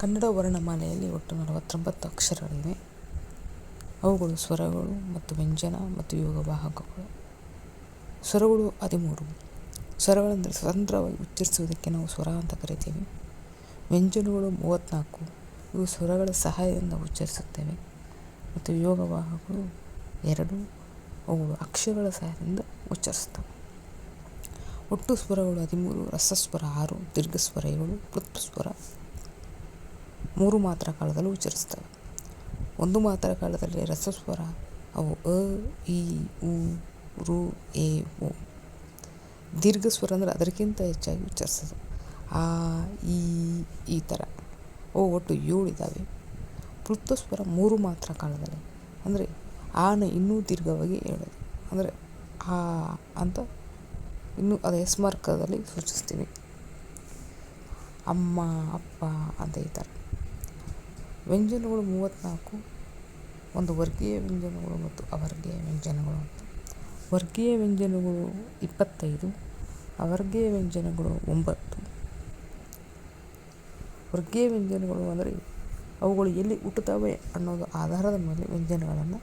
ಕನ್ನಡ ವರ್ಣಮಾಲೆಯಲ್ಲಿ ಒಟ್ಟು 49 ಅಕ್ಷರಗಳಿವೆ. ಅವುಗಳು ಸ್ವರಗಳು ಮತ್ತು ವ್ಯಂಜನ ಮತ್ತು ಯೋಗವಾಹಕಗಳು. ಸ್ವರಗಳು 13. ಸ್ವರಗಳೆಂದರೆ ಸ್ವತಂತ್ರವಾಗಿ ಉಚ್ಚರಿಸುವುದಕ್ಕೆ ನಾವು ಸ್ವರ ಅಂತ ಕರಿತೀವಿ. ವ್ಯಂಜನಗಳು 34. ಇವು ಸ್ವರಗಳ ಸಹಾಯದಿಂದ ಉಚ್ಚರಿಸುತ್ತೇವೆ. ಮತ್ತು ಯೋಗವಾಹಕಗಳು 2. ಅವುಗಳು ಅಕ್ಷರಗಳ ಸಹಾಯದಿಂದ ಉಚ್ಚರಿಸುತ್ತವೆ. ಒಟ್ಟು ಸ್ವರಗಳು 13. ರಸಸ್ವರ 6, ದೀರ್ಘಸ್ವರ 7, ಪ್ಲುತ್ಸ್ವರ 3 ಮಾತ್ರ ಕಾಲದಲ್ಲಿ ಉಚ್ಚರಿಸುತ್ತವೆ. 1 ಮಾತ್ರ ಕಾಲದಲ್ಲಿ ರಸಸ್ವರ ಅವು ಅ, ಇ, ಉ, ರು, ಎ, ಓ. ದೀರ್ಘಸ್ವರ ಅಂದರೆ ಅದಕ್ಕಿಂತ ಹೆಚ್ಚಾಗಿ ಉಚ್ಚರಿಸೋದು. ಆ, ಈ ಥರ ಅವು ಒಟ್ಟು 7 ಇದ್ದಾವೆ. ಪ್ಲುತ್ಸ್ವರ 3 ಮಾತ್ರ ಕಾಲದಲ್ಲಿ, ಅಂದರೆ ಆನ ಇನ್ನೂ ದೀರ್ಘವಾಗಿ ಹೇಳೋದು, ಅಂದರೆ ಆ ಅಂತ ಇನ್ನೂ ಅದು ಎಸ್ಮಾರ್ಕದಲ್ಲಿ ಸೂಚಿಸ್ತೀವಿ. ಅಮ್ಮ, ಅಪ್ಪ ಅಂತ ಈ ಥರ. ವ್ಯಂಜನಗಳು 34. ಒಂದು ವರ್ಗೀಯ ವ್ಯಂಜನಗಳು ಮತ್ತು ಅವರ್ಗೀಯ ವ್ಯಂಜನಗಳು ಅಂತ. ವರ್ಗೀಯ ವ್ಯಂಜನಗಳು 25, ಅವರ್ಗೀಯ ವ್ಯಂಜನಗಳು 9. ವರ್ಗೀಯ ವ್ಯಂಜನಗಳು ಅಂದರೆ ಅವುಗಳು ಎಲ್ಲಿ ಹುಟ್ಟುತ್ತವೆ ಅನ್ನೋದು ಆಧಾರದ ಮೇಲೆ ವ್ಯಂಜನಗಳನ್ನು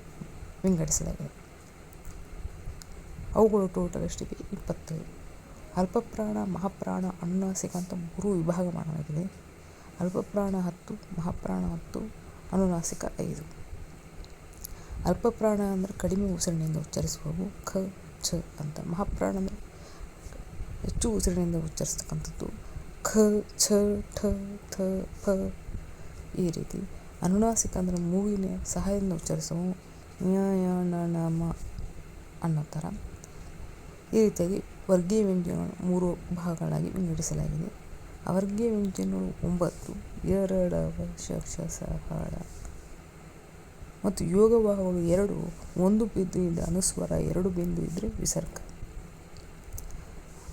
ವಿಂಗಡಿಸಲಾಗಿದೆ. ಅವುಗಳು ಟೋಟಲ್ ಎಷ್ಟಿವೆ? 25. ಅಲ್ಪಪ್ರಾಣ, ಮಹಾಪ್ರಾಣ, ಅನುನಾಸಿಕ ಅಂತ 3 ವಿಭಾಗ ಮಾಡಲಾಗಿದೆ. ಅಲ್ಪಪ್ರಾಣ 10, ಮಹಾಪ್ರಾಣ 10, ಅನುನಾಸಿಕ 5. ಅಲ್ಪಪ್ರಾಣ ಅಂದರೆ ಕಡಿಮೆ ಉಸಿರಿನಿಂದ ಉಚ್ಚರಿಸುವವು, ಖ, ಛ ಅಂತ. ಮಹಾಪ್ರಾಣ ಅಂದರೆ ಹೆಚ್ಚು ಉಸಿರಿನಿಂದ ಉಚ್ಚರಿಸ್ತಕ್ಕಂಥದ್ದು, ಖ, ಛ, ಠ, ಥ, ಪ ಈ ರೀತಿ. ಅನುನಾಸಿಕ ಅಂದರೆ ಮೂಗಿನ ಸಹಾಯದಿಂದ ಉಚ್ಚರಿಸುವವು, ಞ, ಯ, ಣ, ನ, ಮ ಅನ್ನೋ ಥರ. ಈ ರೀತಿಯಾಗಿ ವರ್ಗೀಯ ವ್ಯಂಜನಗಳು 3 ಭಾಗಗಳಾಗಿ ವಿಂಗಡಿಸಲಾಗಿದೆ. ಅವರ್ಗೀಯ ವ್ಯಂಜನಗಳು 9: ಯ, ರ, ಡ, ವ, ಶ, ಕ್ಷ, ಸ, ಹ, ಳ. ಮತ್ತು ಯೋಗವಾಹಗಳು 2: 1 ಬಿಂದು ಇದ್ದ ಅನುಸ್ವಾರ, 2 ಬಿಂದು ಇದ್ದರೆ ವಿಸರ್ಗ.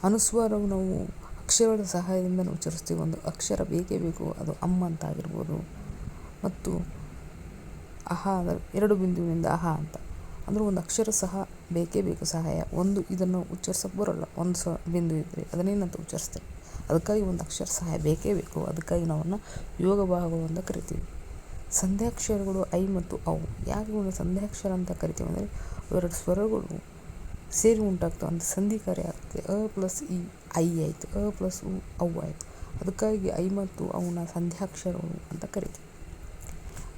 ಅನುಸ್ವಾರವು ನಾವು ಅಕ್ಷರಗಳ ಸಹಾಯದಿಂದ ಉಚ್ಚರಿಸ್ತೀವಿ. ಒಂದು ಅಕ್ಷರ ಬೇಕೇ ಬೇಕು, ಅದು ಅಮ್ಮ ಅಂತ ಆಗಿರ್ಬೋದು. ಮತ್ತು ಅಹ ಅಂದರೆ 2 ಬಿಂದುವಿನಿಂದ ಅಹ ಅಂತ, ಅಂದರೆ ಒಂದು ಅಕ್ಷರ ಸಹ ಬೇಕೇ ಬೇಕು ಸಹಾಯ. ಇದನ್ನು ಉಚ್ಚರಿಸೋಕ್ಕೆ ಬರೋಲ್ಲ, ಒಂದು ಬಿಂದು ಇದ್ದರೆ ಅದನ್ನೇನಂತ ಉಚ್ಚರಿಸ್ತೇವೆ. ಅದಕ್ಕಾಗಿ ಒಂದು ಅಕ್ಷರ ಸಹಾಯ ಬೇಕೇ ಬೇಕು. ಅದಕ್ಕಾಗಿ ನಾವನ್ನು ಯೋಗವಾಹಗಳು ಅಂತ ಕರಿತೀವಿ. ಸಂಧ್ಯಾಕ್ಷರಗಳು ಐ ಮತ್ತು ಔ. ಯಾಕೆ ಒಂದು ಸಂಧ್ಯಾಕ್ಷರ ಅಂತ ಕರಿತೀವಿ ಅಂದರೆ ಅವೆರಡು ಸ್ವರಗಳು ಸೇರಿ ಉಂಟಾಗ್ತವೆ, ಅಂದರೆ ಸಂಧಿ ಕಾರ್ಯ ಆಗ್ತದೆ. ಅ ಪ್ಲಸ್ ಇ ಐ ಆಯಿತು, ಅ ಪ್ಲಸ್ ಉ ಔ ಆಯಿತು. ಅದಕ್ಕಾಗಿ ಐ ಮತ್ತು ಔನ ಸಂಧ್ಯಾಕ್ಷರಗಳು ಅಂತ ಕರಿತೀವಿ.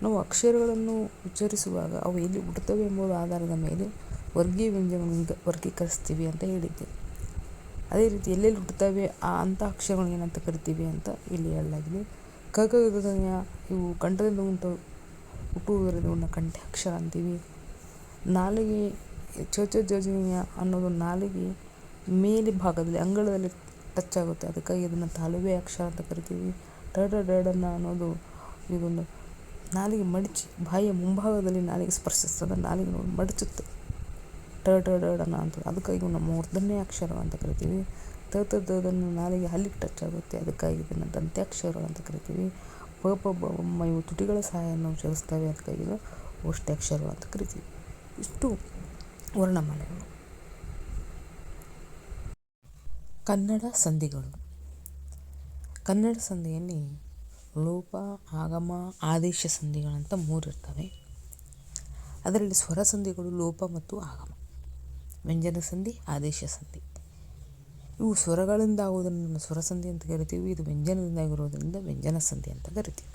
ನಾವು ಅಕ್ಷರಗಳನ್ನು ಉಚ್ಚರಿಸುವಾಗ ಅವು ಎಲ್ಲಿ ಹುಟ್ಟುತ್ತವೆ ಎಂಬುದು ಆಧಾರದ ಮೇಲೆ ವರ್ಗೀಯ ವ್ಯಂಜನಗಳನ್ನು ವರ್ಗೀಕರಿಸ್ತೀವಿ ಅಂತ ಹೇಳಿದ್ದೆ. ಅದೇ ರೀತಿ ಎಲ್ಲೆಲ್ಲಿ ಹುಟ್ಟುತ್ತವೆ ಅಂಥ ಅಕ್ಷರಗಳು ಏನಂತ ಕರಿತೀವಿ ಅಂತ ಇಲ್ಲಿ ಹೇಳಲಾಗಿದೆ. ಕ, ಗ, ಗ, ಗ, ಞ ಇವು ಕಂಠದಿಂದ ಹುಟ್ಟುವುದರಿಂದ ಇವನ್ನ ಕಂಠ್ಯಾಕ್ಷರ ಅಂತೀವಿ. ನಾಲಿಗೆ ಚ, ಚ, ಜ, ಜ, ಞ ಅನ್ನೋದು ನಾಲಿಗೆ ಮೇಲೆ ಭಾಗದಲ್ಲಿ ಅಂಗಳದಲ್ಲಿ ಟಚ್ ಆಗುತ್ತೆ, ಅದಕ್ಕಾಗಿ ಇದನ್ನು ತಾಲುವೆ ಅಕ್ಷರ ಅಂತ ಕರಿತೀವಿ. ಡ, ಡ, ಡ, ಡ ಅನ್ನೋದು ಇದೊಂದು ನಾಲಿಗೆ ಮಡಚಿ ಬಾಯಿಯ ಮುಂಭಾಗದಲ್ಲಿ ನಾಲಿಗೆ ಸ್ಪರ್ಶಿಸ್ತದೆ, ನಾಲಿಗೆ ಮಡಚುತ್ತೆ. ಟ, ಟ, ಡ, ಡನ ಅಂತ, ಅದಕ್ಕಾಗಿ ಇವನ್ನ ಮೂರ್ಧನ್ಯ ಅಕ್ಷರ ಅಂತ ಕರಿತೀವಿ. ತ, ತ, ದನ್ನು ನಾಲಿಗೆ ಹಲ್ಲಿಗೆ ಟಚ್ ಆಗುತ್ತೆ, ಅದಕ್ಕಾಗಿ ಇದನ್ನು ದಂತ್ಯಾಕ್ಷರ ಅಂತ ಕರಿತೀವಿ. ಪ, ಪ, ಬ, ಮ ಇವು ತುಟಿಗಳ ಸಹಾಯವನ್ನು ಉಚ್ಚರಿಸ್ತವೆ, ಅದಕ್ಕಾಗಿ ಇದು ಓಷ್ಟ್ಯಾಕ್ಷರ ಅಂತ ಕರಿತೀವಿ. ಇಷ್ಟು ವರ್ಣಮಾಲೆಗಳು. ಕನ್ನಡ ಸಂಧಿಗಳು. ಕನ್ನಡ ಸಂಧಿಯಲ್ಲಿ ಲೋಪ, ಆಗಮ, ಆದೇಶ ಸಂಧಿಗಳಂತ 3 ಇರ್ತವೆ. ಅದರಲ್ಲಿ ಸ್ವರ ಸಂಧಿಗಳು ಲೋಪ ಮತ್ತು ಆಗಮ, ವ್ಯಂಜನ ಸಂಧಿ, ಆದೇಶ ಸಂಧಿ. ಇವು ಸ್ವರಗಳಿಂದ ಆಗುವುದನ್ನು ಸ್ವರ ಸಂಧಿ ಅಂತ ಕರಿತೀವಿ. ಇದು ವ್ಯಂಜನದಿಂದ ಆಗಿರೋದ್ರಿಂದ ವ್ಯಂಜನ ಸಂಧಿ ಅಂತ ಕರಿತೀವಿ.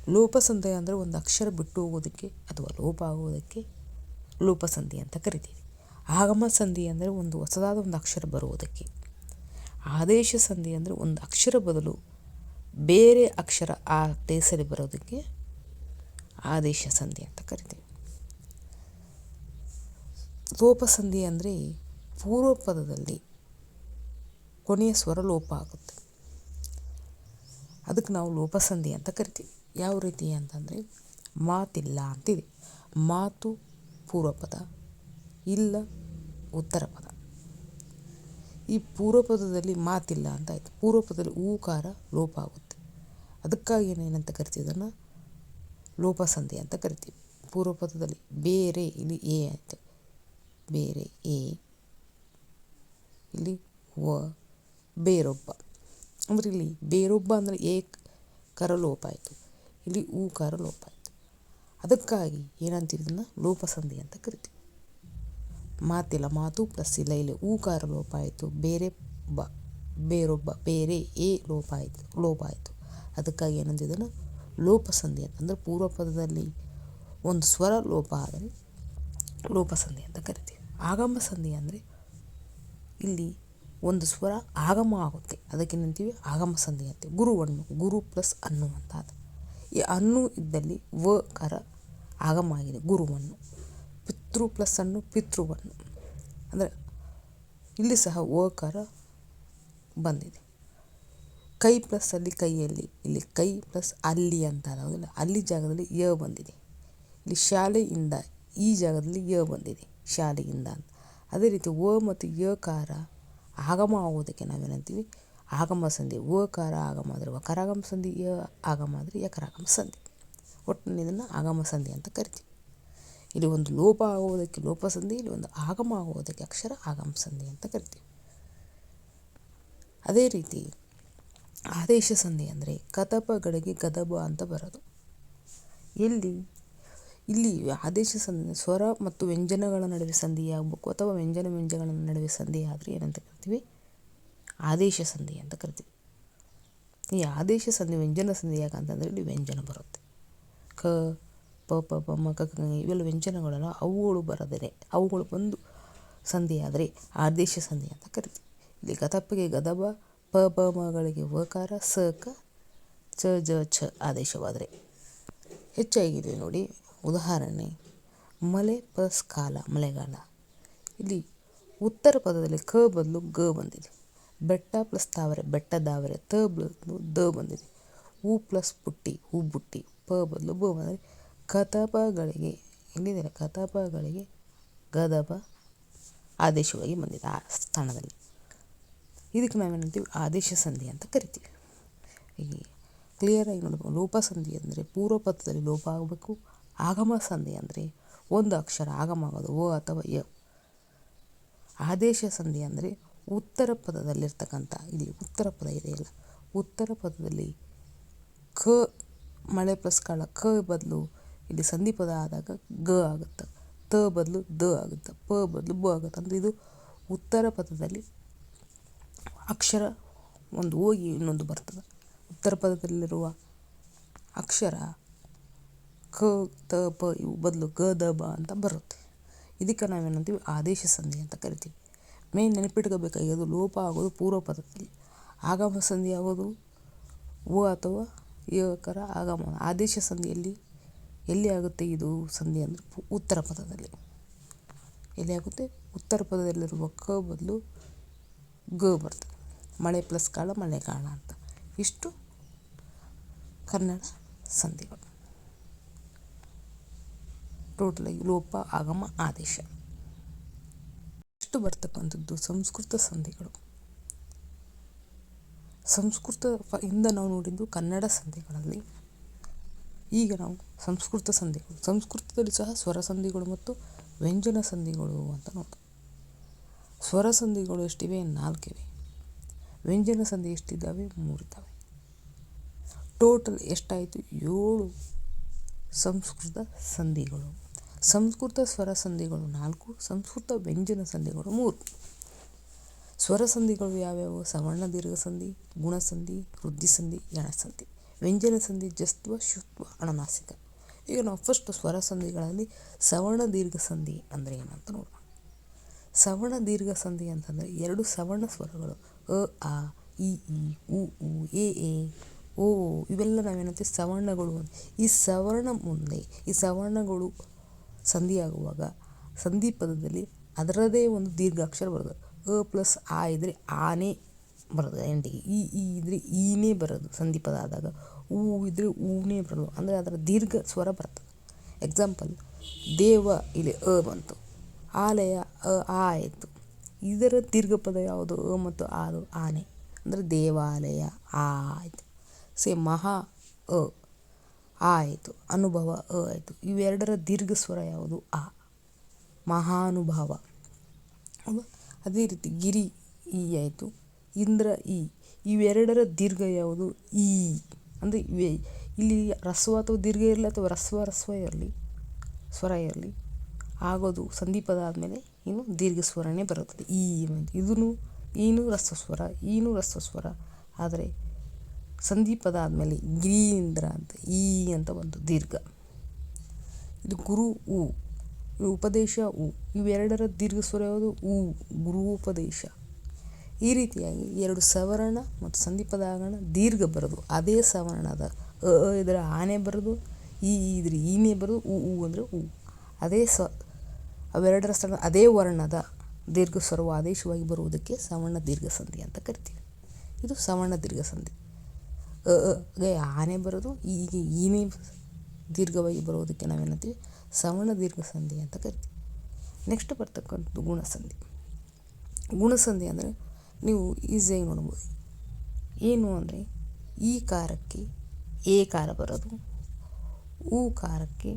ಲೋಪ ಸಂಧಿ ಅಂದರೆ ಒಂದು ಅಕ್ಷರ ಬಿಟ್ಟು ಹೋಗೋದಕ್ಕೆ ಅಥವಾ ಲೋಪ ಆಗುವುದಕ್ಕೆ ಲೋಪ ಸಂಧಿ ಅಂತ ಕರಿತೀವಿ. ಆಗಮ ಸಂಧಿ ಅಂದರೆ ಒಂದು ಹೊಸದಾದ ಒಂದು ಅಕ್ಷರ ಬರುವುದಕ್ಕೆ. ಆದೇಶ ಸಂಧಿ ಅಂದರೆ ಒಂದು ಅಕ್ಷರ ಬದಲು ಬೇರೆ ಅಕ್ಷರ ಆ ಪ್ಲೇಸಲ್ಲಿ ಬರೋದಕ್ಕೆ ಆದೇಶ ಸಂಧಿ ಅಂತ ಕರಿತೀವಿ. ಲೋಪ ಸಂಧಿ ಅಂದರೆ ಪೂರ್ವ ಪದದಲ್ಲಿ ಕೊನೆಯ ಸ್ವರ ಲೋಪ ಆಗುತ್ತೆ, ಅದಕ್ಕೆ ನಾವು ಲೋಪ ಸಂಧಿ ಅಂತ ಕರಿತೀವಿ. ಯಾವ ರೀತಿ ಅಂತಂದರೆ ಮಾತಿಲ್ಲ ಅಂತಿದೆ, ಮಾತು ಪೂರ್ವ ಪದ, ಇಲ್ಲ ಉತ್ತರ ಪದ. ಈ ಪೂರ್ವ ಪದದಲ್ಲಿ ಮಾತಿಲ್ಲ ಅಂತಾಯಿತು, ಪೂರ್ವ ಪದದಲ್ಲಿ ಊಕಾರ ಲೋಪ ಆಗುತ್ತೆ, ಅದಕ್ಕಾಗಿ ಏನಂತ ಕರಿತೀವಿ, ಅದನ್ನು ಲೋಪ ಸಂಧಿ ಅಂತ ಕರಿತೀವಿ. ಪೂರ್ವ ಪದದಲ್ಲಿ ಬೇರೆ, ಇಲ್ಲಿ ಎ ಆಯಿತು, ಬೇರೆ ಎ, ಇಲ್ಲಿ ವ, ಬೇರೊಬ್ಬ. ಅಂದರೆ ಇಲ್ಲಿ ಬೇರೊಬ್ಬ ಅಂದರೆ ಕರಲೋಪ ಆಯಿತು. ಇಲ್ಲಿ ಊಕಾರ ಲೋಪ ಆಯಿತು. ಅದಕ್ಕಾಗಿ ಏನಂತೀವಿ, ಇದನ್ನು ಲೋಪಸಂಧಿ ಅಂತ ಕರಿತೀವಿ. ಮಾತಿಲ್ಲ, ಮಾತು ಪ್ಲಸ್ ಇಲ್ಲ, ಇಲ್ಲಿ ಊಕಾರ ಲೋಪ ಆಯಿತು. ಬೇರೆ ಬ, ಬೇರೊಬ್ಬ, ಬೇರೆ ಎ ಲೋಪ ಆಯಿತು. ಅದಕ್ಕಾಗಿ ಏನಂತ ಇದನ್ನು ಲೋಪಸಂಧಿ ಅಂತ, ಅಂದರೆ ಪೂರ್ವ ಪದದಲ್ಲಿ ಒಂದು ಸ್ವರ ಲೋಪ ಆದರೆ ಲೋಪಸಂಧಿ ಅಂತ ಕರಿತೀವಿ. ಆಗಮ ಸಂಧಿ ಅಂದರೆ ಇಲ್ಲಿ ಒಂದು ಸ್ವರ ಆಗಮ ಆಗುತ್ತೆ, ಅದಕ್ಕೇನಂತೀವಿ ಆಗಮ ಸಂಧಿ ಅಂತೀವಿ. ಗುರುವನ್ನು, ಗುರು ಪ್ಲಸ್ ಅನ್ನು ಅಂತ ಅದು. ಈ ಅನ್ನು ಇದ್ದಲ್ಲಿ ವ ಕರ ಆಗಮ ಆಗಿದೆ, ಗುರುವನ್ನು. ಪಿತೃ ಪ್ಲಸ್ ಅನ್ನು ಪಿತೃವನ್ನು, ಅಂದರೆ ಇಲ್ಲಿ ಸಹ ವ ಕರ ಬಂದಿದೆ. ಕೈ ಪ್ಲಸ್ ಅಲ್ಲಿ ಕೈಯಲ್ಲಿ, ಇಲ್ಲಿ ಕೈ ಪ್ಲಸ್ ಅಲ್ಲಿ ಅಂತ ಅದಾವುದಿಲ್ಲ, ಅಲ್ಲಿ ಜಾಗದಲ್ಲಿ ಯ ಬಂದಿದೆ. ಇಲ್ಲಿ ಶಾಲೆಯಿಂದ ಈ ಜಾಗದಲ್ಲಿ ಯ ಬಂದಿದೆ, ಶಾಲೆಯಿಂದ ಅಂತ. ಅದೇ ರೀತಿ ವ ಮತ್ತು ಯ ಕಾರ ಆಗಮ ಆಗೋದಕ್ಕೆ ನಾವೇನಂತೀವಿ ಆಗಮ ಸಂಧಿ. ವ ಕಾರ ಆಗಮ ಆದರೆ ವಕರಾಗಮ ಸಂಧಿ, ಯ ಆಗಮ ಆದರೆ ಯಕರಾಗಮ ಸಂಧಿ. ಒಟ್ಟಿನಲ್ಲಿ ಇದನ್ನು ಆಗಮ ಸಂಧಿ ಅಂತ ಕರಿತೀವಿ. ಇಲ್ಲಿ ಒಂದು ಲೋಪ ಆಗುವುದಕ್ಕೆ ಲೋಪಸಂಧಿ, ಇಲ್ಲಿ ಒಂದು ಆಗಮ ಆಗುವುದಕ್ಕೆ ಅಕ್ಷರ ಆಗಮ ಸಂಧಿ ಅಂತ ಕರಿತೀವಿ. ಅದೇ ರೀತಿ ಆದೇಶ ಸಂಧಿ ಅಂದರೆ ಕದಪಗಳಿಗೆ ಗದಬ ಅಂತ ಬರೋದು. ಇಲ್ಲಿ ಆದೇಶ ಸಂಧಿ ಸ್ವರ ಮತ್ತು ವ್ಯಂಜನಗಳ ನಡುವೆ ಸಂಧಿಯಾಗಬೇಕು, ಅಥವಾ ವ್ಯಂಜನಗಳ ನಡುವೆ ಸಂಧಿ ಆದರೆ ಏನಂತ ಕರಿತೀವಿ, ಆದೇಶ ಸಂಧಿ ಅಂತ ಕರಿತೀವಿ. ಈ ಆದೇಶ ಸಂಧಿ ವ್ಯಂಜನ ಸಂಧಿ ಯಾಕಂತಂದರೆ ಇಲ್ಲಿ ವ್ಯಂಜನ ಬರುತ್ತೆ. ಕ, ಪ, ಪ, ಪ, ಮ, ಕ, ಕ, ಇವೆಲ್ಲ ವ್ಯಂಜನಗಳಲ್ಲ, ಅವುಗಳು ಬರದರೆ, ಅವುಗಳು ಬಂದು ಸಂಧಿ ಆದರೆ ಆದೇಶ ಸಂಧಿ ಅಂತ ಕರಿತೀವಿ. ಇಲ್ಲಿ ಗದಪಗೆ ಗದಬ, ಪ, ಬ, ಮಗಳಿಗೆ ವಕಾರ, ಸ, ಕ, ಚ, ಜ, ಛ ಆದೇಶವಾದರೆ ಹೆಚ್ಚಾಗಿದೆ ನೋಡಿ. ಉದಾಹರಣೆ, ಮಳೆ ಪ್ಲಸ್ ಕಾಲ, ಮಳೆಗಾಲ. ಇಲ್ಲಿ ಉತ್ತರ ಪದದಲ್ಲಿ ಕ ಬದಲು ಗ ಬಂದಿದೆ. ಬೆಟ್ಟ ಪ್ಲಸ್ ತಾವರೆ, ಬೆಟ್ಟದಾವರೆ. ತ ಬದಲು ದ ಬಂದಿದೆ. ಹೂ ಪ್ಲಸ್ ಬುಟ್ಟಿ, ಹೂ ಬುಟ್ಟಿ. ಪ ಬದಲು ಬ ಬಂದರೆ ಕತಪಗಳಿಗೆ, ಎಲ್ಲಿದೆ ಕತಪಗಳಿಗೆ ಗದಬ ಆದೇಶವಾಗಿ ಬಂದಿದೆ ಆ ಸ್ಥಾನದಲ್ಲಿ. ಇದಕ್ಕೆ ನಾವೇನಂತೀವಿ ಆದೇಶ ಸಂಧಿ ಅಂತ ಕರಿತೀವಿ. ಹೀಗೆ ಕ್ಲಿಯರಾಗಿ ನೋಡಬೇಕು. ಲೋಪಸಂಧಿ ಅಂದರೆ ಪೂರ್ವ ಪದದಲ್ಲಿ ಲೋಪ ಆಗಬೇಕು. ಆಗಮ ಸಂಧಿ ಅಂದರೆ ಒಂದು ಅಕ್ಷರ ಆಗಮ ಆಗೋದು, ವ ಅಥವಾ ಯ. ಆದೇಶ ಸಂಧಿ ಅಂದರೆ ಉತ್ತರ ಪದದಲ್ಲಿರ್ತಕ್ಕಂಥ, ಇಲ್ಲಿ ಉತ್ತರ ಪದ ಇದೆಯಲ್ಲ, ಉತ್ತರ ಪದದಲ್ಲಿ ಕ ಮಳೆ ಪ್ಲಸ್ ಕಾಳ, ಕ ಬದಲು ಇಲ್ಲಿ ಸಂಧಿ ಪದ ಆದಾಗ ಗ ಆಗುತ್ತೆ, ತ ಬದಲು ದ ಆಗುತ್ತೆ, ಪ ಬದಲು ಬ ಆಗುತ್ತೆ. ಅಂದರೆ ಇದು ಉತ್ತರ ಪದದಲ್ಲಿ ಅಕ್ಷರ ಒಂದು ಹೋಗಿ ಇನ್ನೊಂದು ಬರ್ತದೆ. ಉತ್ತರ ಪದದಲ್ಲಿರುವ ಅಕ್ಷರ ಕ, ತ, ಪ ಇವು ಬದಲು ಗ, ದ, ಬ ಅಂತ ಬರುತ್ತೆ. ಇದಕ್ಕೆ ನಾವೇನಂತೀವಿ ಆದೇಶ ಸಂಧಿ ಅಂತ ಕರಿತೀವಿ. ಮೇನ್ ನೆನಪಿಟ್ಕೋಬೇಕಾಗಿರೋದು ಲೋಪ ಆಗೋದು ಪೂರ್ವ ಪದದಲ್ಲಿ, ಆಗಮ ಸಂಧಿ ಆಗೋದು ವ ಅಥವಾ ಯ ಕರ ಆಗಮ. ಆದೇಶ ಸಂಧಿಯಲ್ಲಿ ಎಲ್ಲಿ ಆಗುತ್ತೆ ಇದು ಸಂಧಿ ಅಂದರೆ ಉತ್ತರ ಪದದಲ್ಲಿ. ಎಲ್ಲಿ ಆಗುತ್ತೆ, ಉತ್ತರ ಪದದಲ್ಲಿರುವ ಕ ಬದಲು ಗ ಬರ್ತದೆ. ಮಳೆ ಪ್ಲಸ್ ಕಾಳ, ಮಳೆಗಾಳ ಅಂತ. ಇಷ್ಟು ಕನ್ನಡ ಸಂಧಿಗಳು. ಟೋಟಲಾಗಿ ಲೋಪ, ಆಗಮ, ಆದೇಶ. ಇಷ್ಟು ಬರ್ತಕ್ಕಂಥದ್ದು ಸಂಸ್ಕೃತ ಸಂಧಿಗಳು. ಸಂಸ್ಕೃತ ಇಂದ ನಾವು ನೋಡಿದ್ದು ಕನ್ನಡ ಸಂಧಿಗಳಲ್ಲಿ. ಈಗ ನಾವು ಸಂಸ್ಕೃತ ಸಂಧಿಗಳು, ಸಂಸ್ಕೃತದಲ್ಲಿ ಸಹ ಸ್ವರ ಸಂಧಿಗಳು ಮತ್ತು ವ್ಯಂಜನ ಸಂಧಿಗಳು ಅಂತ ನೋಡ್ತೀವಿ. ಸ್ವರ ಸಂಧಿಗಳು ಎಷ್ಟಿವೆ, 4 ಇವೆ. ವ್ಯಂಜನ ಸಂಧಿ ಎಷ್ಟಿದ್ದಾವೆ, 3 ಇದ್ದಾವೆ. ಟೋಟಲ್ ಎಷ್ಟಾಯಿತು, 7 ಸಂಸ್ಕೃತ ಸಂಧಿಗಳು. ಸಂಸ್ಕೃತ ಸ್ವರ ಸಂಧಿಗಳು 4, ಸಂಸ್ಕೃತ ವ್ಯಂಜನ ಸಂಧಿಗಳು 3. ಸ್ವರ ಸಂಧಿಗಳು ಯಾವ್ಯಾವು, ಸವರ್ಣ ದೀರ್ಘ ಸಂಧಿ, ಗುಣಸಂಧಿ, ವೃದ್ಧಿ ಸಂಧಿ, ಯಣ ಸಂಧಿ. ವ್ಯಂಜನ ಸಂಧಿ ಜಸ್ತ್ವ, ಶುತ್ವ, ಅಣನಾಸಿಕ. ಈಗ ನಾವು ಫಸ್ಟ್ ಸ್ವರ ಸಂಧಿಗಳಲ್ಲಿ ಸವರ್ಣ ದೀರ್ಘ ಸಂಧಿ ಅಂದರೆ ಏನಂತ ನೋಡೋಣ. ಸವರ್ಣ ದೀರ್ಘ ಸಂಧಿ ಅಂತಂದರೆ 2 ಸವರ್ಣ ಸ್ವರಗಳು ಅ, ಆ, ಇ, ಉ, ಎ, ಓ ಇವೆಲ್ಲ ನಾವೇನಂತೀವಿ ಸವರ್ಣಗಳು ಅಂತ. ಈ ಸವರ್ಣ ಮುಂದೆ ಈ ಸವರ್ಣಗಳು ಸಂಧಿಯಾಗುವಾಗ ಸಂಧಿ ಪದದಲ್ಲಿ ಅದರದೇ ಒಂದು ದೀರ್ಘಾಕ್ಷರ ಬರೋದು. ಅ ಪ್ಲಸ್ ಆ ಇದ್ದರೆ ಆನೇ ಬರೋದು ಎಂಡಿಗೆ. ಈ ಇದ್ದರೆ ಈನೇ ಬರೋದು ಸಂಧಿ ಪದ ಆದಾಗ. ಊ ಇದ್ದರೆ ಊನೇ ಬರೋದು, ಅಂದರೆ ಅದರ ದೀರ್ಘ ಸ್ವರ ಬರ್ತದೆ. ಎಕ್ಸಾಂಪಲ್, ದೇವ ಇಲ್ಲಿ ಅ ಬಂತು, ಆಲಯ ಆ ಆಯಿತು. ಇದರ ದೀರ್ಘ ಪದ ಯಾವುದು, ಅ ಮತ್ತು ಅದು ಆನೆ, ಅಂದರೆ ದೇವಾಲಯ ಆ ಆಯಿತು. ಮಹಾ ಅ ಆಯಿತು, ಅನುಭವ ಅ ಆಯಿತು. ಇವೆರಡರ ದೀರ್ಘ ಸ್ವರ ಯಾವುದು, ಆ, ಮಹಾನುಭಾವ. ಅದೇ ರೀತಿ ಗಿರಿ ಈ ಆಯಿತು, ಇಂದ್ರ ಈ. ಇವೆರಡರ ದೀರ್ಘ ಯಾವುದು, ಈ ಅಂದರೆ ಇಲ್ಲಿ ರಸ್ವ ಅಥವಾ ದೀರ್ಘ ಇರಲಿ ಅಥವಾ ರಸ್ವ ಇರಲಿ, ಸ್ವರ ಇರಲಿ, ಆಗೋದು ಸಂಧಿಪದ ಆದಮೇಲೆ ಇನ್ನು ದೀರ್ಘ ಸ್ವರನೇ ಬರುತ್ತದೆ. ಇದೂ ಈನು ರಸ್ವ ಸ್ವರ, ಈನು ರಸ್ವ ಸ್ವರ. ಆದರೆ ಸಂಧಿಪದ ಆದಮೇಲೆ ಗಿರೀಂದ್ರ ಅಂತ ಈ ಅಂತ ಬಂತು ದೀರ್ಘ. ಇದು ಗುರು ಉ, ಉಪದೇಶ ಉ, ಇವೆರಡರ ದೀರ್ಘ ಸ್ವರ ಯಾವುದು ಉ, ಗುರುಪದೇಶ. ಈ ರೀತಿಯಾಗಿ ಎರಡು ಸವರ್ಣ ಮತ್ತು ಸಂಧಿಪದ ಆಗೋಣ ದೀರ್ಘ ಬರೋದು ಅದೇ ಸವರ್ಣದ ಇದ್ರೆ ಆನೆ ಬರೋದು, ಇದ್ರೆ ಈನೇ ಬರೋದು, ಉ ಅಂದರೆ ಉ. ಅದೇ ಅವೆರಡರ ಸ್ಥಳ ಅದೇ ವರ್ಣದ ದೀರ್ಘ ಸ್ವರವು ಆದೇಶವಾಗಿ ಬರುವುದಕ್ಕೆ ಸವರ್ಣ ದೀರ್ಘ ಸಂಧಿ ಅಂತ ಕರಿತೀವಿ. ಇದು ಸವರ್ಣ ದೀರ್ಘ ಸಂಧಿ. ಆನೆ ಬರೋದು, ಈಗ ಈನೇ ದೀರ್ಘವಾಗಿ ಬರೋದಕ್ಕೆ ನಾವೇನಂತೀವಿ ಸವರ್ಣ ದೀರ್ಘ ಸಂಧಿ ಅಂತ ಕರಿತೀವಿ. ನೆಕ್ಸ್ಟ್ ಬರ್ತಕ್ಕಂಥದ್ದು ಗುಣಸಂಧಿ. ಗುಣಸಂಧಿ ಅಂದರೆ ನೀವು ಈಸಿಯಾಗಿ ನೋಡ್ಬೋದು. ಏನು ಅಂದರೆ ಈ ಕಾರಕ್ಕೆ ಎ ಕಾರ ಬರೋದು, ಉ ಕಾರಕ್ಕೆ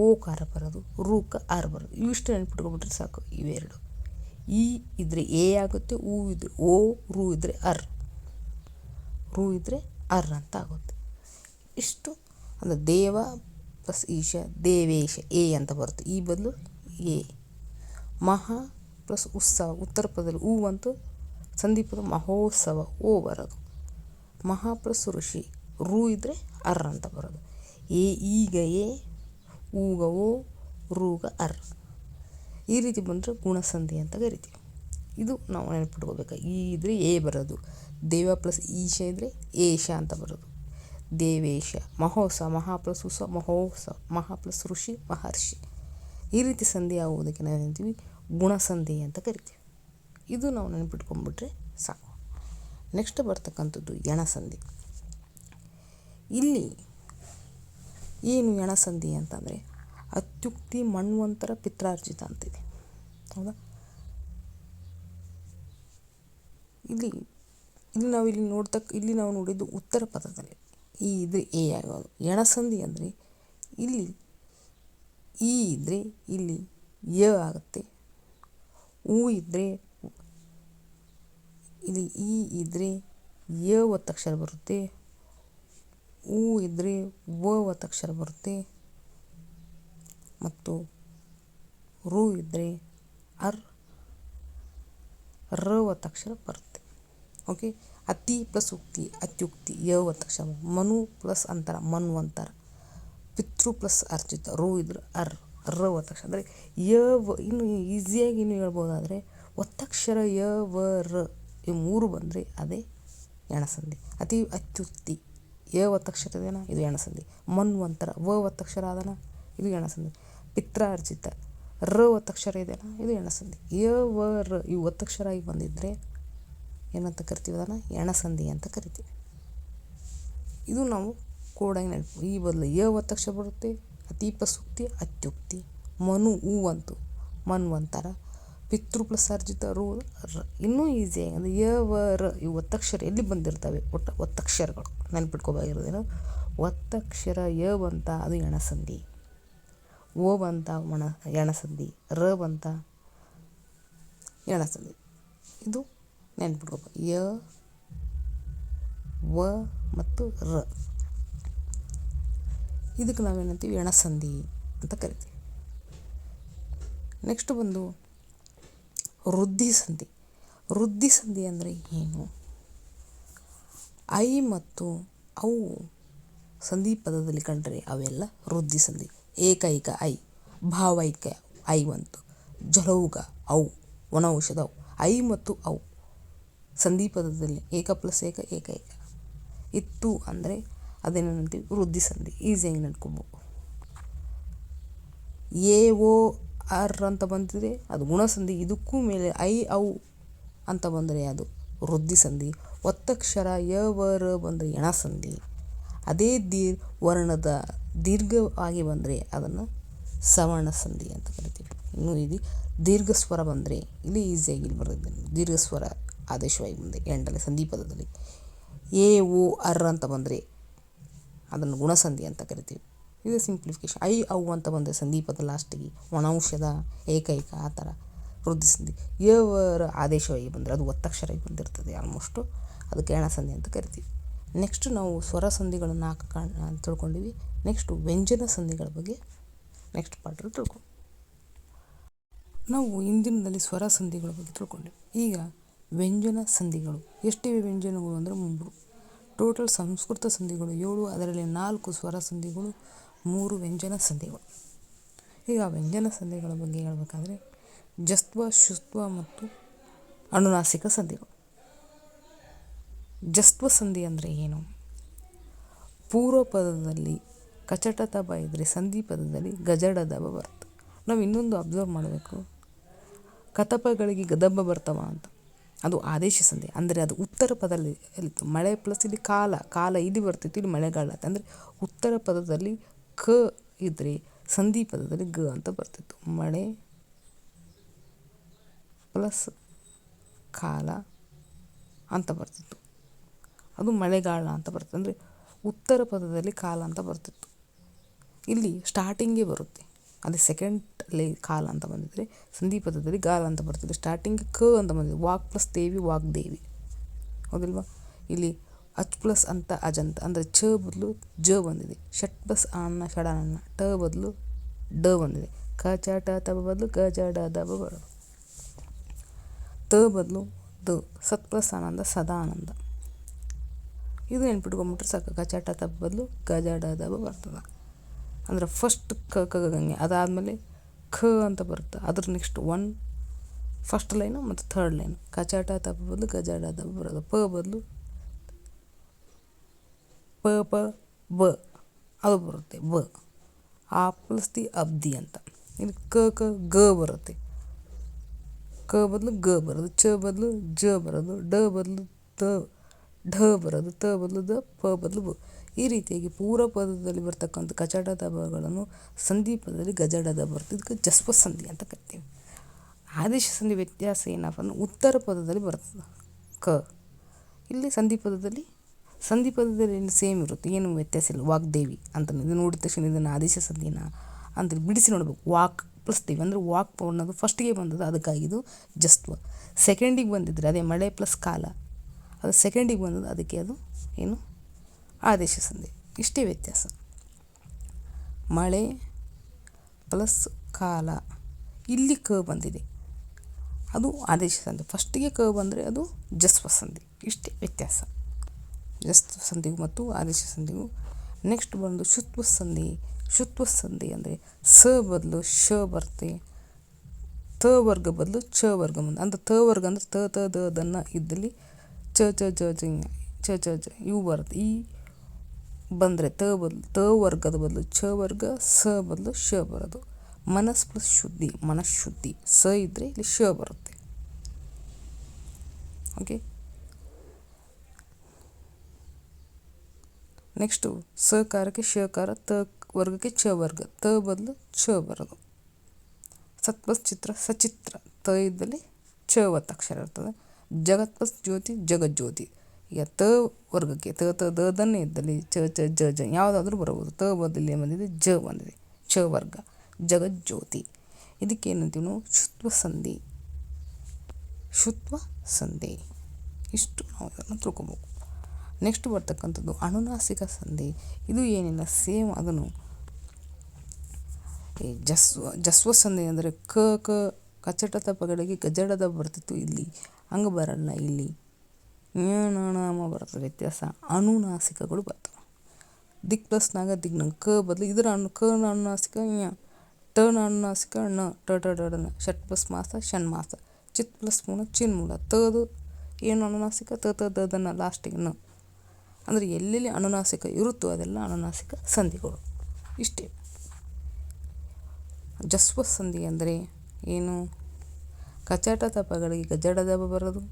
ಓ ಕಾರ ಬರೋದು, ರೂಕ ಆರ್ ಬರೋದು. ಇವಿಷ್ಟು ನೆನ್ಪಿಟ್ಕೊಂಡ್ಬಿಟ್ರೆ ಸಾಕು. ಇವೆರಡು ಈ ಇದ್ದರೆ ಎ ಆಗುತ್ತೆ, ಉ ಇದ್ರೆ ಓ, ರು ಇದ್ದರೆ ಅರ್, ರು ಇದ್ದರೆ ಅರ್ ಅಂತ ಆಗುತ್ತೆ. ಇಷ್ಟು ಅಂದರೆ ದೇವ ಪ್ಲಸ್ ಈಶ, ದೇವೇಶ ಎ ಅಂತ ಬರುತ್ತೆ. ಈ ಬದಲು ಎ. ಮಹಾ ಪ್ಲಸ್ ಉತ್ಸವ, ಉತ್ತರ ಪದದಲ್ಲಿ ಉ ಅಂತು ಸಂಧಿಪದ ಮಹೋತ್ಸವ ಓ ಬರೋದು. ಮಹಾ ಪ್ಲಸ್ ಋಷಿ, ರು ಇದ್ದರೆ ಅರ್ ಅಂತ ಬರೋದು. ಈಗ ಎ, ಊಗ ಓ, ರೂಗ ಅರ್. ಈ ರೀತಿ ಬಂದರೆ ಗುಣಸಂಧಿ ಅಂತ ಕರಿತೀವಿ. ಇದು ನಾವು ನೆನಪಿಟ್ಕೋಬೇಕು. ಈ ಇದ್ದರೆ ಎ ಬರೋದು, ದೇವ ಪ್ಲಸ್ ಈಶ ಇದ್ದರೆ ಏಷ ಅಂತ ಬರೋದು. ದೇವೇಶ. ಮಹೋತ್ಸವ, ಮಹಾ ಪ್ಲಸ್ ಉತ್ಸವ ಮಹೋತ್ಸವ, ಮಹಾ ಪ್ಲಸ್ ಋಷಿ ಮಹರ್ಷಿ. ಈ ರೀತಿ ಸಂಧಿ ಆಗುವುದಕ್ಕೆ ನಾವು ಹೇಳ್ತೀವಿ ಗುಣಸಂಧಿ ಅಂತ ಕರಿತೀವಿ. ಇದು ನಾವು ನೆನಪಿಟ್ಕೊಂಡ್ಬಿಟ್ರೆ ಸಾಕು. ನೆಕ್ಸ್ಟ್ ಬರ್ತಕ್ಕಂಥದ್ದು ಎಣಸಂಧಿ. ಇಲ್ಲಿ ಏನು ಎಣಸಂಧಿ ಅಂತಂದರೆ ಅತ್ಯುಕ್ತಿ ಮಣ್ವಂತರ ಪಿತ್ರಾರ್ಜಿತ ಅಂತಿದೆ, ಹೌದಾ. ಇಲ್ಲಿ ನಾವು ನೋಡಿದ್ದು ಉತ್ತರ ಪದದಲ್ಲಿ ಈ ಇದ್ರೆ ಎ ಆಗೋದು. ಎಣಸಂಧಿ ಅಂದರೆ ಇಲ್ಲಿ ಈ ಇದ್ದರೆ ಇಲ್ಲಿ ಯ ಆಗುತ್ತೆ, ಉ ಇದ್ದರೆ ಇಲ್ಲಿ ಈ ಇದ್ದರೆ ಯ ಒತ್ತಕ್ಷರ ಬರುತ್ತೆ, ಉ ಇದ್ದರೆ ವ ಒತ್ತಕ್ಷರ ಬರುತ್ತೆ, ಮತ್ತು ರು ಇದ್ದರೆ ರ ಒತ್ತಕ್ಷರ ಬರುತ್ತೆ. ಓಕೆ. ಅತಿ ಪ್ಲಸ್ ಉಕ್ತಿ ಅತ್ಯುಕ್ತಿ ಯ ಒತ್ತಕ್ಷರ, ಮನು ಪ್ಲಸ್ ಅಂತರ ಮನ್ವಂತರ, ಪಿತೃ ಪ್ಲಸ್ ಅರ್ಜಿತ ರು ಇದ್ರೆ ರ ಒತ್ತಕ್ಷರ. ಅಂದರೆ ಇನ್ನು ಈಸಿಯಾಗಿ ಇನ್ನು ಹೇಳ್ಬೋದಾದರೆ ಒತ್ತಕ್ಷರ ಯ ವ ರ ಈ ಮೂರು ಬಂದರೆ ಅದೇ ಎಣಸಂಧಿ. ಅತ್ಯುಕ್ತಿ ಯ ಒತ್ತಕ್ಷರ ಇದೇನ ಇದು ಎಣಸಂಧಿ. ಮನ್ವಂತರ ವ ಒತ್ತಕ್ಷರ ಆದನ ಇದು ಎಣಸಂಧಿ. ಪಿತ್ರಾರ್ಜಿತ ರ ಒತ್ತಕ್ಷರ ಇದೆಯಲ್ಲ ಇದು ಎಣಸಂಧಿ. ಯ ವ ರ ಇವು ಒತ್ತಕ್ಷರ ಆಗಿ ಬಂದಿದ್ದರೆ ಏನಂತ ಕರಿತೀವಿ, ಅದನ್ನು ಎಣಸಂಧಿ ಅಂತ ಕರಿತೀವಿ. ಇದು ನಾವು ಕೋಡಾಗಿ ನೆನಪು. ಈ ಬದಲು ಯ ಒತ್ತಕ್ಷರ ಬರುತ್ತೆ, ಅತಿ ಪ್ಲಸ್ ಉಕ್ತಿ ಅತ್ಯುಕ್ತಿ, ಮನು ಹೂ ಅಂತು ಮನ್ವಂತರ, ಪಿತೃ ಪ್ಲಸ್ ಅರ್ಜಿತ ರು ರ. ಇನ್ನೂ ಈಸಿಯಾಗಿ ಅಂದರೆ ಯ ವ ರ ಇವು ಒತ್ತಕ್ಷರ ಎಲ್ಲಿ ಬಂದಿರ್ತವೆ, ಒತ್ತಕ್ಷರಗಳು ನೆನ್ಪಿಟ್ಕೋಬೇಕಾಗಿರೋದೇನು, ಒತ್ತಕ್ಷರ ಯ ಬಂತ ಅದು ಎಣಸಂಧಿ, ಓ ಬಂತ ಎಣಸಂಧಿ, ರ ಬಂತ ಎಣಸಂಧಿ. ಇದು ನೆನ್ಪಿಟ್ಕೋಬೇಕು. ಯ ವ ಮತ್ತು ರ ಇದಕ್ಕೆ ನಾವೇನಂತೀವಿ ಎಣಸಂಧಿ ಅಂತ ಕರಿತೀವಿ. ನೆಕ್ಸ್ಟ್ ಬಂದು ವೃದ್ಧಿಸಂಧಿ. ವೃದ್ಧಿಸಂಧಿ ಅಂದರೆ ಏನು? ಐ ಮತ್ತು ಅವು ಸಂಧಿ ಪದದಲ್ಲಿ ಕಂಡ್ರೆ ಅವೆಲ್ಲ ವೃದ್ಧಿಸಂಧಿ. ಏಕೈಕ ಐ, ಭಾವೈಕ ಐ ಬಂತು, ಜಲೌಗ ಅವು, ವನೌಷಧ ಅವು. ಐ ಮತ್ತು ಅವು ಸಂಧಿ ಪದದಲ್ಲಿ ಏಕ ಪ್ಲಸ್ ಏಕೈಕ ಇತ್ತು ಅಂದರೆ ಅದೇನಂತೀವಿ ವೃದ್ಧಿಸಂಧಿ. ಈಸಿಯಾಗಿ ನೆನ್ಕೋಬೇಕು. ಎ ಓ ಆರ್ ಅಂತ ಬಂದಿದೆ ಅದು ಗುಣಸಂಧಿ. ಇದಕ್ಕೂ ಮೇಲೆ ಐ ಅವು ಅಂತ ಬಂದರೆ ಅದು ವೃದ್ಧಿಸಂಧಿ. ಒತ್ತಕ್ಷರ ಯ ವ ರ ಬಂದರೆ ಎಣಸಂಧಿ. ಅದೇ ವರ್ಣದ ದೀರ್ಘವಾಗಿ ಬಂದರೆ ಅದನ್ನು ಸವರ್ಣ ಸಂಧಿ ಅಂತ ಕರಿತೀವಿ. ಇನ್ನು ಇಲ್ಲಿ ದೀರ್ಘ ಸ್ವರ ಬಂದರೆ ಇಲ್ಲಿ ಈಸಿಯಾಗಿ ಇಲ್ಲಿ ಬರೋದು ದೀರ್ಘ ಸ್ವರ ಆದೇಶವಾಗಿ ಬಂದರೆ ಎಂಡಲ್ಲಿ ಸಂಧಿ ಪದದಲ್ಲಿ ಎ ಓ ಅರ್ ಅಂತ ಬಂದರೆ ಅದನ್ನು ಗುಣಸಂಧಿ ಅಂತ ಕರಿತೀವಿ. ಇದು ಸಿಂಪ್ಲಿಫಿಕೇಶನ್. ಐ ಅವು ಅಂತ ಬಂದರೆ ಸಂಧಿ ಪದ ಲಾಸ್ಟಿಗೆ ವನೌಷಧ ಏಕೈಕ ಆ ಥರ ವೃದ್ಧಿಸಂಧಿ. ಯ ವ ರ ಆದೇಶವಾಗಿ ಬಂದರೆ ಅದು ಒತ್ತಕ್ಷರವಾಗಿ ಬಂದಿರ್ತದೆ ಆಲ್ಮೋಸ್ಟು, ಅದಕ್ಕೆ ಎಣಸಂಧಿ ಅಂತ ಕರಿತೀವಿ. ನೆಕ್ಸ್ಟ್ ನಾವು ಸ್ವರ ಸಂಧಿಗಳನ್ನು ತಿಳ್ಕೊಂಡಿವಿ. ನೆಕ್ಸ್ಟು ವ್ಯಂಜನ ಸಂಧಿಗಳ ಬಗ್ಗೆ ನೆಕ್ಸ್ಟ್ ಪಾಠದಲ್ಲಿ ತಿಳ್ಕೊಂಡು ನಾವು ಹಿಂದಿನದಲ್ಲಿ ಸ್ವರ ಸಂಧಿಗಳ ಬಗ್ಗೆ ತಿಳ್ಕೊಂಡಿವಿ. ಈಗ ವ್ಯಂಜನ ಸಂಧಿಗಳು ಎಷ್ಟಿವೆ? ವ್ಯಂಜನಗಳು ಅಂದರೆ 3. ಟೋಟಲ್ ಸಂಸ್ಕೃತ ಸಂಧಿಗಳು 7, ಅದರಲ್ಲಿ 4 ಸ್ವರ ಸಂಧಿಗಳು, 3 ವ್ಯಂಜನ ಸಂಧಿಗಳು. ಈಗ ವ್ಯಂಜನ ಸಂಧಿಗಳ ಬಗ್ಗೆ ಹೇಳಬೇಕಾದ್ರೆ ಜಸ್ತ್ವ, ಶುತ್ವ ಮತ್ತು ಅನುನಾಸಿಕ ಸಂಧಿಗಳು. ಜಸ್ತ್ವ ಸಂಧಿ ಅಂದರೆ ಏನು? ಪೂರ್ವ ಪದದಲ್ಲಿ ಕಚಟ ತಬ ಇದ್ದರೆ ಸಂಧಿ ಪದದಲ್ಲಿ ಗಜಡ ದಬ ಬರುತ್ತೆ. ನಾವು ಇನ್ನೊಂದು ಅಬ್ಸರ್ವ್ ಮಾಡಬೇಕು, ಕತಪಗಳಿಗೆ ಗದಬ ಬರ್ತವ ಅಂತ, ಅದು ಆದೇಶ ಸಂಧಿ. ಅಂದರೆ ಅದು ಉತ್ತರ ಪದದಲ್ಲಿ ಮಳೆ ಪ್ಲಸ್ ಇಲ್ಲಿ ಕಾಲ ಇಲ್ಲಿ ಬರ್ತಿತ್ತು, ಇಲ್ಲಿ ಮಳೆಗಾಲ ಅಂದರೆ ಉತ್ತರ ಪದದಲ್ಲಿ ಕ ಇದ್ದರೆ ಸಂಧಿ ಪದದಲ್ಲಿ ಗ ಅಂತ ಬರ್ತಿತ್ತು. ಮಳೆ ಪ್ಲಸ್ ಕಾಲ ಅಂತ ಬರ್ತಿತ್ತು, ಅದು ಮಳೆಗಾಲ ಅಂತ ಬರ್ತದೆ. ಅಂದರೆ ಉತ್ತರ ಪದದಲ್ಲಿ ಕಾಲ ಅಂತ ಬರ್ತಿತ್ತು. ಇಲ್ಲಿ ಸ್ಟಾರ್ಟಿಂಗೇ ಬರುತ್ತೆ, ಅದೇ ಸೆಕೆಂಡಲ್ಲಿ ಕಾಲ ಅಂತ ಬಂದಿದ್ದರೆ ಸಂಧಿ ಪದದಲ್ಲಿ ಗಾಲ ಅಂತ ಬರ್ತಿದೆ. ಸ್ಟಾರ್ಟಿಂಗ್ ಕ ಅಂತ ಬಂದಿದೆ, ವಾಕ್ ಪ್ಲಸ್ ದೇವಿ ವಾಗ್ದೇವಿ, ಹೌದಿಲ್ವಾ? ಇಲ್ಲಿ ಅಚ್ ಪ್ಲಸ್ ಅಂತ ಅಜಂತ ಅಂದರೆ ಚ ಬದಲು ಜ ಬಂದಿದೆ. ಷಟ್ ಪ್ಲಸ್ ಅನ್ನ ಷಡಾನನ್ನ, ಟ ಬದಲು ಡ ಬಂದಿದೆ. ಕ ಚ ಟ ತಬ ಬದಲು ಗ ಜ ಡ ದಬ ಬರೋದು. ತ ಬದಲು ದ, ಸತ್ ಪ್ಲಸ್ ಆನಂದ ಸದಾನಂದ. ಇದು ನೆನ್ಪಿಟ್ಕೊಂಬಿಟ್ರೆ ಸಾಕು. ಕ ಚ ಟ ತಬ ಬದಲು ಗ ಜ ಡ ದಬ ಬರ್ತದೆ. ಅಂದರೆ ಫಸ್ಟ್ ಕ ಗಂಗೆ, ಅದಾದಮೇಲೆ ಖ ಅಂತ ಬರುತ್ತೆ. ಅದ್ರ ನೆಕ್ಸ್ಟ್ ಫಸ್ಟ್ ಲೈನು ಮತ್ತು ಥರ್ಡ್ ಲೈನು. ಕ ಚ ಟ ತಬ ಬದಲು ಗ ಜ ಡ ದಬ ಬರೋದು. ಪ ಬದಲು ಪ ಬ ಅದು ಬರುತ್ತೆ, ಬ. ಆ ಪ್ಲಸ್ ದಿ ಅಬ್ದಿ ಅಂತ. ಇಲ್ಲಿ ಕ ಗ ಬರುತ್ತೆ. ಕ ಬದಲು ಗ ಬರೋದು, ಚ ಬದಲು ಜ ಬರೋದು, ಡ ಬದಲು ಢ ಬರೋದು, ತ ಬದಲು ದ, ಪ ಬದಲು ಬ. ಈ ರೀತಿಯಾಗಿ ಪೂರ್ವ ಪದದಲ್ಲಿ ಬರ್ತಕ್ಕಂಥ ಕಚಟ ದಬಗಳನ್ನು ಸಂಧಿ ಪದದಲ್ಲಿ ಗಜಡದ ಬರುತ್ತೆ. ಇದಕ್ಕೆ ಜಸ್ವ ಸಂಧಿ ಅಂತ ಕರಿತೀವಿ. ಆದೇಶ ಸಂಧಿ ವ್ಯತ್ಯಾಸ ಏನಪ್ಪ ಅಂದ್ರೆ ಉತ್ತರ ಪದದಲ್ಲಿ ಬರ್ತದೆ ಕ, ಇಲ್ಲಿ ಸಂಧಿ ಪದದಲ್ಲಿ ಸೇಮ್ ಇರುತ್ತೆ, ಏನು ವ್ಯತ್ಯಾಸ ಇಲ್ಲ. ವಾಗ್ದೇವಿ ಅಂತ ಇದು ನೋಡಿದ ತಕ್ಷಣ ಇದನ್ನು ಆದೇಶ ಸಂಧಿನ ಅಂತ ಬಿಡಿಸಿ ನೋಡಬೇಕು. ವಾಕ್ ಪ್ಲಸ್ ದೇವಿ ಅಂದರೆ ವಾಕ್ ಅನ್ನೋದು ಫಸ್ಟಿಗೆ ಬಂದದ್ದು, ಅದಕ್ಕಾಗಿ ಇದು ಜಸ್ತ್ವ. ಸೆಕೆಂಡಿಗೆ ಬಂದಿದ್ದರೆ ಅದೇ ಮಳೆ ಪ್ಲಸ್ ಕಾಲ, ಅದು ಸೆಕೆಂಡಿಗೆ ಬಂದದ್ದು, ಅದಕ್ಕೆ ಅದು ಏನು ಆದೇಶ ಸಂಧಿ. ಇಷ್ಟೇ ವ್ಯತ್ಯಾಸ. ಮಳೆ ಪ್ಲಸ್ ಕಾಲ, ಇಲ್ಲಿ ಕ ಬಂದಿದೆ, ಅದು ಆದೇಶ ಸಂಧಿ. ಫಸ್ಟಿಗೆ ಕ ಬಂದರೆ ಅದು ಜಸ್ವ ಸಂಧಿ. ಇಷ್ಟೇ ವ್ಯತ್ಯಾಸ ಜಸ್ವ ಸಂಧಿಗೂ ಮತ್ತು ಆದೇಶ ಸಂಧಿಗೂ. ನೆಕ್ಸ್ಟ್ ಬಂದು ಶುತ್ವ ಸಂಧಿ. ಶುತ್ವ ಸಂಧಿ ಅಂದರೆ ಸ ಬದಲು ಶ ಬರುತ್ತೆ, ತ ವರ್ಗ ಬದಲು ಚ ವರ್ಗ ಬಂದು. ಅಂದರೆ ತ ವರ್ಗ ಅಂದರೆ ತ ದನ್ನ ಇದ್ದಲ್ಲಿ ಚ ಚ ಜ ಜ ಚ ಚ ಜ ಇವು ಬರುತ್ತೆ. ಈ ಬಂದರೆ ತ ವರ್ಗದ ಬದಲು ಚ ವರ್ಗ, ಸ ಬದಲು ಶ ಬರೋದು. ಮನಸ್ ಪ್ಲಸ್ ಶುದ್ಧಿ, ಮನಃಶುದ್ಧಿ. ಸ ಇದ್ದರೆ ಇಲ್ಲಿ ಶ ಬರುತ್ತೆ. ಓಕೆ, ನೆಕ್ಸ್ಟು ಸಕಾರಕ್ಕೆ ಶಕಾರ, ತ ವರ್ಗಕ್ಕೆ ಚ ವರ್ಗ, ತ ಬದಲು ಚ ಬರೋದು. ಸತ್ ಪ್ಲಸ್ ಚಿತ್ರ, ಸಚಿತ್ರ. ತ ಇದ್ದಲ್ಲಿ ಚ ಒತ್ತಕ್ಷರ ಇರ್ತದೆ. ಜಗತ್ ಪ್ಲಸ್ ಜ್ಯೋತಿ, ಜಗಜ್ಯೋತಿ. ಈಗ ತ ವರ್ಗಕ್ಕೆ ತ ದನ್ನೇ ಇದ್ದಲ್ಲಿ ಚ ಚ ಜ ಜ ಯಾವುದಾದ್ರೂ ಬರಬಹುದು. ತ ಬದಲಿ ಬಂದಿದೆ, ಜ ಬಂದಿದೆ, ಚ ವರ್ಗ, ಜಗಜ್ಯೋತಿ. ಇದಕ್ಕೇನಂತೀವಿ ನಾವು? ಶುತ್ವ ಸಂಧಿ. ಶುತ್ವ ಸಂಧಿ. ಇಷ್ಟು ನಾವು ಅದನ್ನು ತಿಳ್ಕೊಬೇಕು. ನೆಕ್ಸ್ಟ್ ಬರ್ತಕ್ಕಂಥದ್ದು ಅನುನಾಸಿಕ ಸಂಧಿ. ಇದು ಏನಿಲ್ಲ, ಸೇಮ್ ಅದನ್ನು ಈ ಜಸ್ವ ಸಂಧಿ ಅಂದರೆ ಕಚಟ ತಪಗಳಿಗೆ ಗಜಡದ ಬರ್ತಿತ್ತು, ಇಲ್ಲಿ ಹಂಗೆ ಬರಲ್ಲ. ಇಲ್ಲಿ ಞ ಬರ್ತದೆ, ವ್ಯತ್ಯಾಸ. ಅನುನಾಸಿಕಗಳು ಬರ್ತವೆ. ದಿಕ್ ಪ್ಲಸ್ ನಾಗ ದಿಗ್ನಂಗ, ಕ ಬದಲು ಇದರ ಕ ಅನುನಾಸಿಕ ಞ, ಟ ಅನುನಾಸಿಕ ಣ, ಟ ಟ ನ. ಷಟ್ ಪ್ಲಸ್ ಮಾಸ ಷಣ್ಮಾಸ. ಚಿತ್ ಪ್ಲಸ್ ಮೂಲ ಚಿನ್ಮೂಲ. ತದು ಏನು ಅನುನಾಸಿಕ, ದನ್ನ ಲಾಸ್ಟಿಗೆ ನ. ಅಂದರೆ ಎಲ್ಲೆಲ್ಲಿ ಅನುನಾಸಿಕ ಇರುತ್ತೋ ಅದೆಲ್ಲ ಅನುನಾಸಿಕ ಸಂಧಿಗಳು. ಇಷ್ಟೇ. ಜಸ್ವ ಸಂಧಿ ಅಂದರೆ ಏನು? ಕಚಟ ತಪಗಳಿಗೆ ಗಜಡದಬ ಬರೋದು,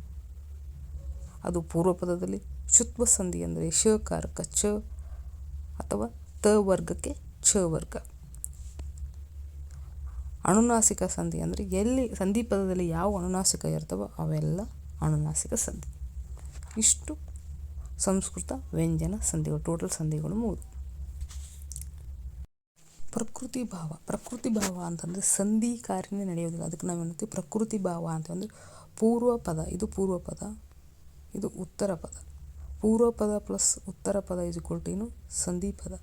ಅದು ಪೂರ್ವ ಪದದಲ್ಲಿ. ಶುತ್ವ ಸಂಧಿ ಅಂದರೆ ಶಕಾರಕ್ಕೆ ಚ ಅಥವಾ ತ ವರ್ಗಕ್ಕೆ ಚ ವರ್ಗ. ಅನುನಾಸಿಕ ಸಂಧಿ ಅಂದರೆ ಎಲ್ಲಿ ಸಂಧಿ ಪದದಲ್ಲಿ ಯಾವ ಅನುನಾಸಿಕ ಇರ್ತವೋ ಅವೆಲ್ಲ ಅನುನಾಸಿಕ ಸಂಧಿ. ಇಷ್ಟು ಸಂಸ್ಕೃತ ವ್ಯಂಜನ ಸಂಧಿಗಳು, ಟೋಟಲ್ ಸಂಧಿಗಳು 3. ಪ್ರಕೃತಿ ಭಾವ. ಪ್ರಕೃತಿ ಭಾವ ಅಂತಂದರೆ ಸಂಧಿ ಕಾರ್ಯನೇ ನಡೆಯೋದಿಲ್ಲ, ಅದಕ್ಕೆ ನಾವು ಏನಂತೀವಿ ಪ್ರಕೃತಿ ಭಾವ ಅಂತಂದರೆ ಪೂರ್ವ ಪದ, ಇದು ಪೂರ್ವ ಪದ, ಇದು ಉತ್ತರ ಪದ. ಪೂರ್ವ ಪದ ಪ್ಲಸ್ ಉತ್ತರ ಪದ ಏನು ಸಂಧಿ ಪದ.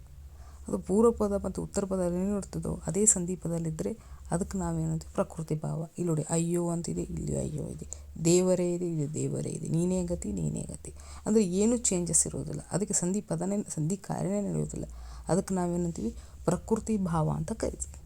ಅದು ಪೂರ್ವ ಪದ ಮತ್ತು ಉತ್ತರ ಪದ ಏನು ಇರ್ತದೋ ಅದೇ ಸಂಧಿ ಪದದಲ್ಲಿದ್ದರೆ ಅದಕ್ಕೆ ನಾವೇನಂತೀವಿ ಪ್ರಕೃತಿ ಭಾವ. ಇಲ್ಲಿ ನೋಡಿ ಅಯ್ಯೋ ಅಂತಿದೆ, ಇಲ್ಲಿ ಅಯ್ಯೋ ಇದೆ. ದೇವರೇ ಇದೆ, ಇಲ್ಲಿ ದೇವರೇ ಇದೆ. ನೀನೇ ಗತಿ, ನೀನೇ ಗತಿ. ಅಂದರೆ ಏನು ಚೇಂಜಸ್ ಇರೋದಿಲ್ಲ. ಅದಕ್ಕೆ ಸಂಧಿ ಕಾರ್ಯನೇ ನಡೆಯೋದಿಲ್ಲ. ಅದಕ್ಕೆ ನಾವೇನಂತೀವಿ ಪ್ರಕೃತಿ ಭಾವ ಅಂತ ಕರಿತೀವಿ.